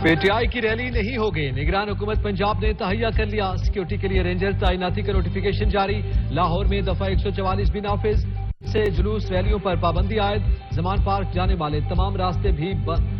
P T I کی rally نہیں ہوگی، نگران حکومت پنجاب نے تہیا کر لیا، سیکیورٹی کے لیے رینجر تعیناتی کا نوٹیفیکیشن جاری، لاہور میں دفعہ 144 بھی نافذ، سے جلوس ریلیوں پر پابندی عائد، زمان پارک جانے والے تمام راستے بھی بند۔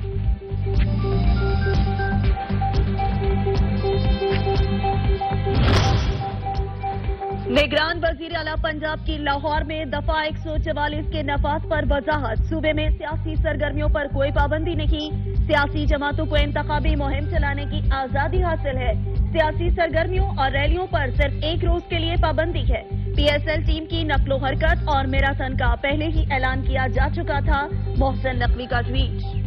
نگران وزیر اعلیٰ پنجاب کی لاہور میں دفعہ 144 کے نفاذ پر وضاحت، صوبے میں سیاسی سرگرمیوں پر کوئی پابندی نہیں، سیاسی جماعتوں کو انتخابی مہم چلانے کی آزادی حاصل ہے، سیاسی سرگرمیوں اور ریلیوں پر صرف 1 روز کے لیے پابندی ہے۔ پی ایس ایل ٹیم کی نقل و حرکت اور میراتھن کا پہلے ہی اعلان کیا جا چکا تھا، محسن نقوی کا ٹویٹ۔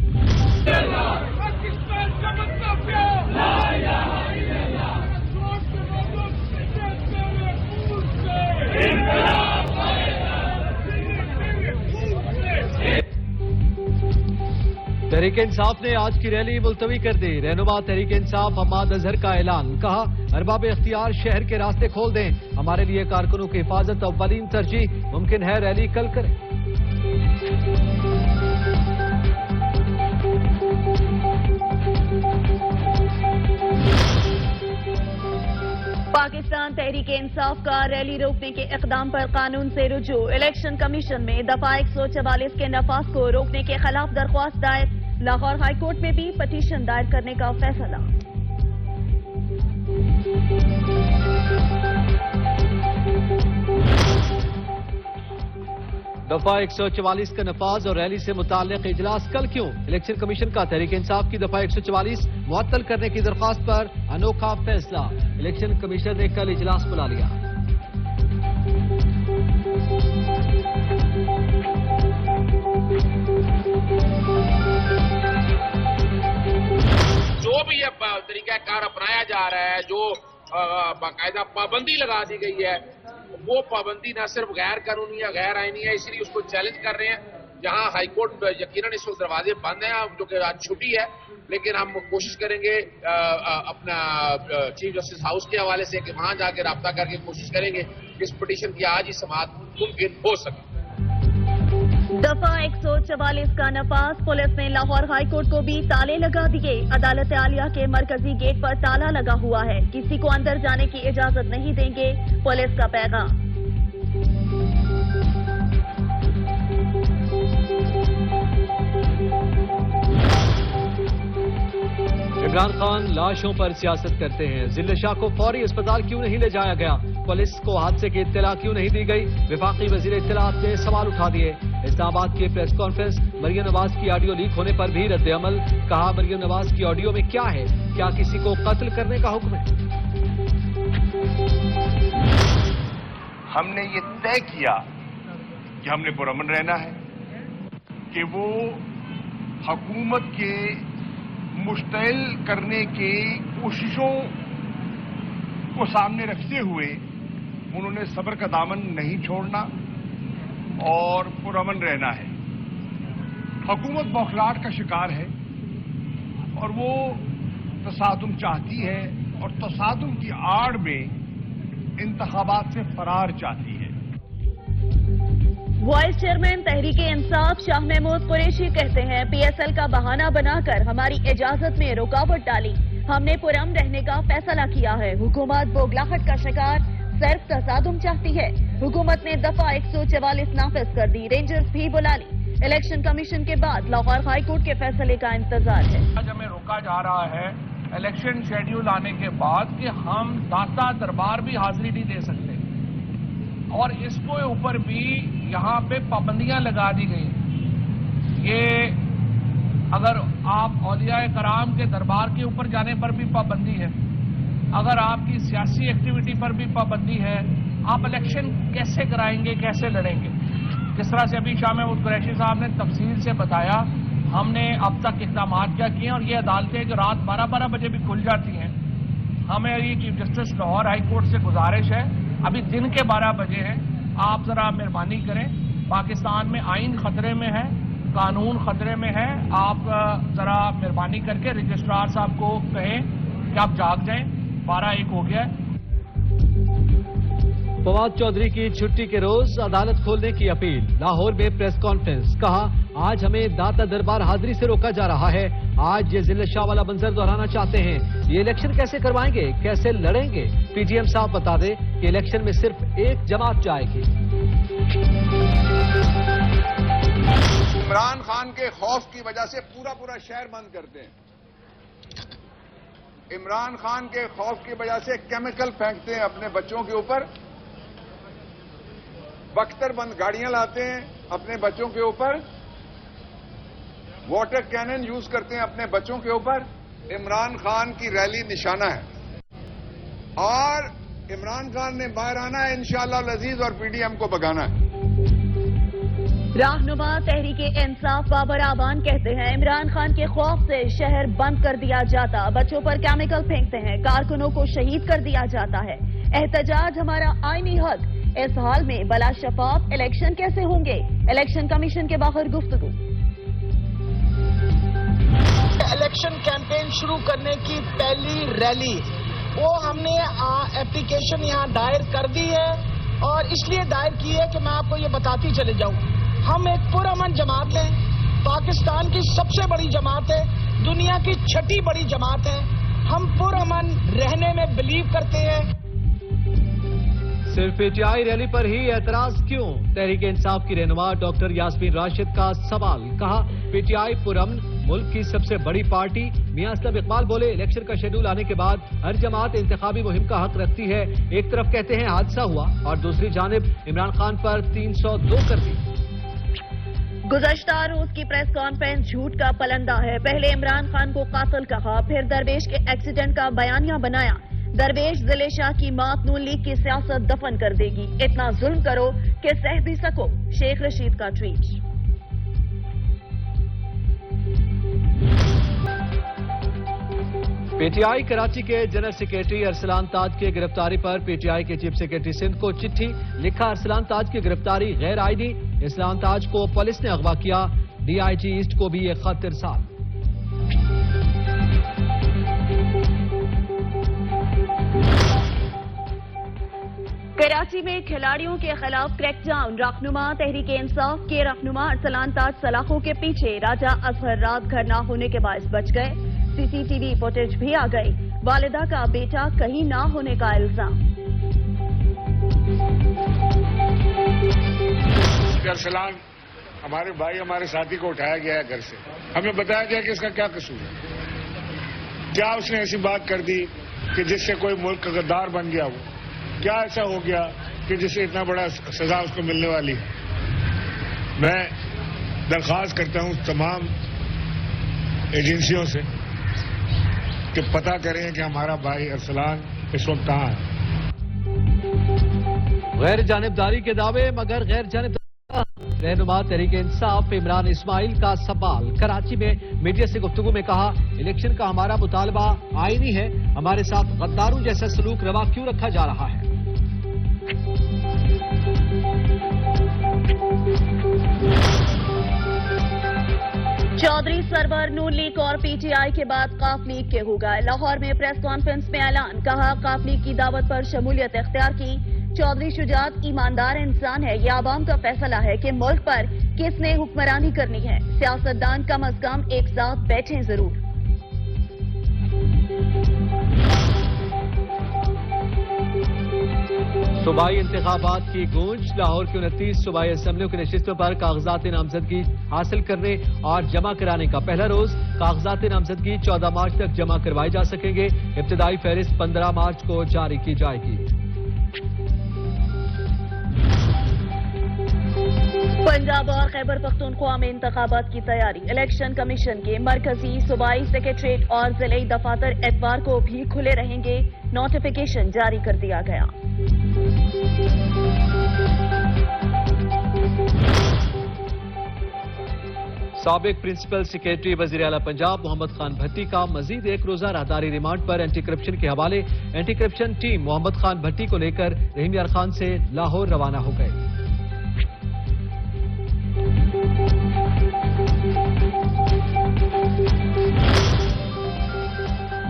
تحریک انصاف نے آج کی ریلی ملتوی کر دی، رہنما تحریک انصاف حماد اظہر کا اعلان، کہا ارباب اختیار شہر کے راستے کھول دیں، ہمارے لیے کارکنوں کی حفاظت اولین ترجیح، ممکن ہے ریلی کل کریں۔ پاکستان تحریک انصاف کا ریلی روکنے کے اقدام پر قانون سے رجوع، الیکشن کمیشن میں دفعہ 144 کے نفاذ کو روکنے کے خلاف درخواست دائر، لاہور ہائی کورٹ میں بھی پٹیشن دائر کرنے کا فیصلہ۔ دفعہ 144 کا نفاذ اور ریلی سے متعلق اجلاس کل کیوں؟ الیکشن کمیشن کا تحریک انصاف کی دفعہ 144 معطل کرنے کی درخواست پر انوکھا فیصلہ، الیکشن کمیشن نے کل اجلاس بلا لیا۔ جو بھی یہ طریقہ کار اپنایا جا رہا ہے، جو باقاعدہ پابندی لگا دی گئی ہے، وہ پابندی نہ صرف غیر قانونی یا غیر آئینی ہے، اسی لیے اس کو چیلنج کر رہے ہیں۔ جہاں ہائی کورٹ یقیناً اس وقت دروازے بند ہیں، جو کہ آج چھٹی ہے، لیکن ہم کوشش کریں گے اپنا چیف جسٹس ہاؤس کے حوالے سے کہ وہاں جا کے رابطہ کر کے کوشش کریں گے کہ اس پٹیشن کی آج ہی سماعت ممکن ہو سکے۔ دفعہ 144 کا نفاذ، پولیس نے لاہور ہائی کورٹ کو بھی تالے لگا دیے، عدالت عالیہ کے مرکزی گیٹ پر تالا لگا ہوا ہے، کسی کو اندر جانے کی اجازت نہیں دیں گے، پولیس کا پیغام۔ عمران خان لاشوں پر سیاست کرتے ہیں، ضلع شاہ کو فوری اسپتال کیوں نہیں لے جایا گیا، پولیس کو حادثے کی اطلاع کیوں نہیں دی گئی، وفاقی وزیر اطلاعات نے سوال اٹھا دیے۔ اسلام آباد کی پریس کانفرنس، مریم نواز کی آڈیو لیک ہونے پر بھی رد عمل، کہا مریم نواز کی آڈیو میں کیا ہے، کیا کسی کو قتل کرنے کا حکم ہے؟ ہم نے یہ طے کیا کہ ہم نے پرامن رہنا ہے، کہ وہ حکومت کے مشتعل کرنے کی کوششوں کو سامنے رکھتے ہوئے انہوں نے صبر کا دامن نہیں چھوڑنا اور پرامن رہنا ہے۔ حکومت بوکھلاہٹ کا شکار ہے اور وہ تصادم چاہتی ہے اور تصادم کی آڑ میں انتخابات سے فرار چاہتی ہے۔ وائس چیئرمین تحریک انصاف شاہ محمود قریشی کہتے ہیں، پی ایس ایل کا بہانہ بنا کر ہماری اجازت میں رکاوٹ ڈالی، ہم نے پرامن رہنے کا فیصلہ کیا ہے، حکومت بوگلاہٹ کا شکار، صرف تصادم چاہتی ہے، حکومت نے دفعہ 144 نافذ کر دی، رینجرز بھی بلا لی، الیکشن کمیشن کے بعد لاہور ہائی کورٹ کے فیصلے کا انتظار ہے۔ آج ہمیں روکا جا رہا ہے الیکشن شیڈیول آنے کے بعد کہ ہم داتا دربار بھی حاضری نہیں دے سکتے، اور اس کو اوپر بھی یہاں پہ پابندیاں لگا دی گئی۔ یہ اگر آپ اولیاء کرام کے دربار کے اوپر جانے پر بھی پابندی ہے، اگر آپ کی سیاسی ایکٹیویٹی پر بھی پابندی ہے، آپ الیکشن کیسے کرائیں گے، کیسے لڑیں گے؟ جس طرح سے ابھی شاہ محمود قریشی صاحب نے تفصیل سے بتایا، ہم نے اب تک اقدامات کیا کیے، اور یہ عدالتیں جو رات 12 بجے بھی کھل جاتی ہیں، ہمیں یہ chief justice Lahore high court سے گزارش ہے، ابھی دن کے 12 بجے ہیں، آپ ذرا مہربانی کریں، پاکستان میں آئین خطرے میں ہے، قانون خطرے میں ہے، آپ ذرا مہربانی کر کے رجسٹرار صاحب کو کہیں کہ آپ جاگ جائیں، 12:01 ہو گیا ہے۔ फवाद चौधरी की छुट्टी के रोज अदालत खोलने की अपील। लाहौर में प्रेस कॉन्फ्रेंस, कहा आज हमें दाता दरबार हाजिरी से रोका जा रहा है। आज ये जिले शाह वाला मंजर दोहराना चाहते हैं। ये इलेक्शन कैसे करवाएंगे, कैसे लड़ेंगे? पीजीएम साहब बता दें कि इलेक्शन में सिर्फ एक जमात जाएगी। इमरान खान के खौफ की वजह से पूरा शहर बंद करते हैं। इमरान खान के खौफ की वजह से केमिकल फेंकते हैं अपने बच्चों के ऊपर, बख्तरबंद गाड़ियां लाते हैं अपने बच्चों के ऊपर, वाटर कैनन यूज करते हैं अपने बच्चों के ऊपर। इमरान खान की रैली निशाना है और इमरान खान ने बाहर आना है इंशाअल्लाह अजीज और पीडीएम को भगाना है। रहनुमा तहरीके इंसाफ बाबर आवान कहते हैं इमरान खान के खौफ से शहर बंद कर दिया जाता, बच्चों पर केमिकल फेंकते हैं, कारकुनों को शहीद कर दिया जाता है। एहतजाज हमारा आईनी हक। इस हाल में बला शफाफ इलेक्शन कैसे होंगे? इलेक्शन कमीशन के बाहर गुफ्तगू। इलेक्शन कैंपेन शुरू करने की पहली रैली वो हमने एप्लीकेशन यहाँ दायर कर दी है और इसलिए दायर की है कि मैं आपको ये बताती चले जाऊं, हम एक पुरअमन जमात है, पाकिस्तान की सबसे बड़ी जमात है, दुनिया की छठी बड़ी जमात है। हम पुरअमन रहने में बिलीव करते हैं। सिर्फ पीटीआई रैली पर ही एतराज क्यों? तहरीक इंसाफ की रहनुमा डॉक्टर यास्मीन राशिद का सवाल, कहा पीटीआई पुरअमन मुल्क की सबसे बड़ी पार्टी। मियां असलम इकबाल बोले इलेक्शन का शेड्यूल आने के बाद हर जमात इंतखाबी मुहिम का हक रखती है। एक तरफ कहते हैं हादसा हुआ और दूसरी जानिब इमरान खान पर 302 कर दी। गुज़श्ता रोज की प्रेस कॉन्फ्रेंस झूठ का पलंदा है। पहले इमरान खान को कातिल कहा, फिर दरवेश के एक्सीडेंट का बयानिया बनाया। दरवेश जिले शाह की मौत नून लीग की सियासत दफन कर देगी। इतना जुल्म करो कि सह भी सको। शेख रशीद का ट्वीट। पीटीआई कराची के जनरल सेक्रेटरी अरसलान ताज की गिरफ्तारी पर पीटीआई के चीफ सेक्रेटरी सिंध को चिट्ठी लिखा। अरसलान ताज की गिरफ्तारी गैर आईनी, अरसलान ताज को पुलिस ने अगवा किया। डीआईजी ईस्ट को भी एक खत इरसाल। कराची में खिलाड़ियों के खिलाफ क्रैकडाउन। रहनुमा तहरीक इंसाफ के रहनुमा अरसलान ताज सलाखों के पीछे। राजा असहर रात घर न होने के बायस बच गए। सीसीटीवी फुटेज भी आ गई। वालिदा का बेटा कहीं ना होने का इल्जाम। अरसलान हमारे भाई हमारे साथी को उठाया गया है घर से, हमें बताया गया कि इसका क्या कसूर है, क्या उसने ऐसी बात कर दी कि जिससे कोई मुल्क का गद्दार बन गया, वो क्या ऐसा हो गया कि जिससे इतना बड़ा सजा उसको मिलने वाली है। मैं दरख्वास्त करता हूं तमाम एजेंसियों से कि पता करें कि हमारा भाई अरसलान इस वक्त कहाँ है। गैर जानिबदारी के दावे मगर गैर जानिबदारी। रहनुमा तहरीक इंसाफ इमरान इस्माइल का सवाल। कराची में मीडिया से गुफ्तगू में कहा इलेक्शन का हमारा मुतालबा आईनी है, हमारे साथ गद्दारों जैसा सलूक रवा क्यों रखा जा रहा है? चौधरी सरवर नून लीग और पीटीआई के बाद काफ लीग के हो गए। लाहौर में प्रेस कॉन्फ्रेंस में ऐलान, कहा काफ लीग की दावत पर शमूलियत इख्तियार की। चौधरी शुजात ईमानदार इंसान है, यह आवाम का फैसला है कि मुल्क पर किसने हुक्मरानी करनी है। सियासतदान कम अज कम एक साथ बैठें जरूर। सूबाई इंतखाबात की गूंज। लाहौर की 29 सूबाई असम्बलियों की नशिस्तों पर कागजात नामजदगी हासिल करने और जमा कराने का पहला रोज। कागजात नामजदगी 14 मार्च तक जमा करवाए जा सकेंगे। इब्तदाई फहरिस्त 15 मार्च को जारी की जाएगी। पंजाब और खैबर पख्तूनख्वा में इंतखाबात की तैयारी। इलेक्शन कमीशन के मरकजी सूबाई सेक्रेटरीट और जिले दफातर एतवार को भी खुले रहेंगे। नोटिफिकेशन जारी कर दिया गया। साबिक प्रिंसिपल सेक्रेटरी वजीर आला पंजाब मोहम्मद खान भट्टी का मजीद एक रोजा राहदारी रिमांड पर एंटी करप्शन के हवाले। Anti corruption team Mohammad Khan Bhatti को लेकर रहीम यार खान से लाहौर रवाना हो गए।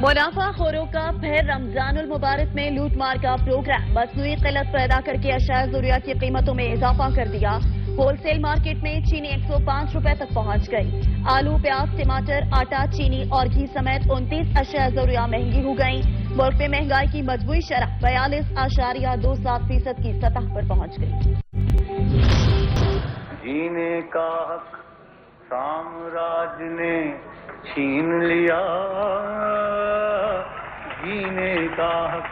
मुनाफा खोरों का फिर रमजानुल मुबारक में लूट मार का प्रोग्राम। मसनूई किल्लत पैदा करके अशाया ज़रूरियात की कीमतों में इजाफा कर दिया। होलसेल मार्केट में चीनी 105 रुपए तक पहुंच गई। आलू, प्याज, टमाटर, आटा, चीनी और घी समेत 29 अशाया ज़रूरियात महंगी हो गई। मुल्क में महंगाई की मजबूरी शरह 42.27% की सतह पर पहुंच गई। जीने का हक साम्राज्य ने छीन लिया, जीने का हक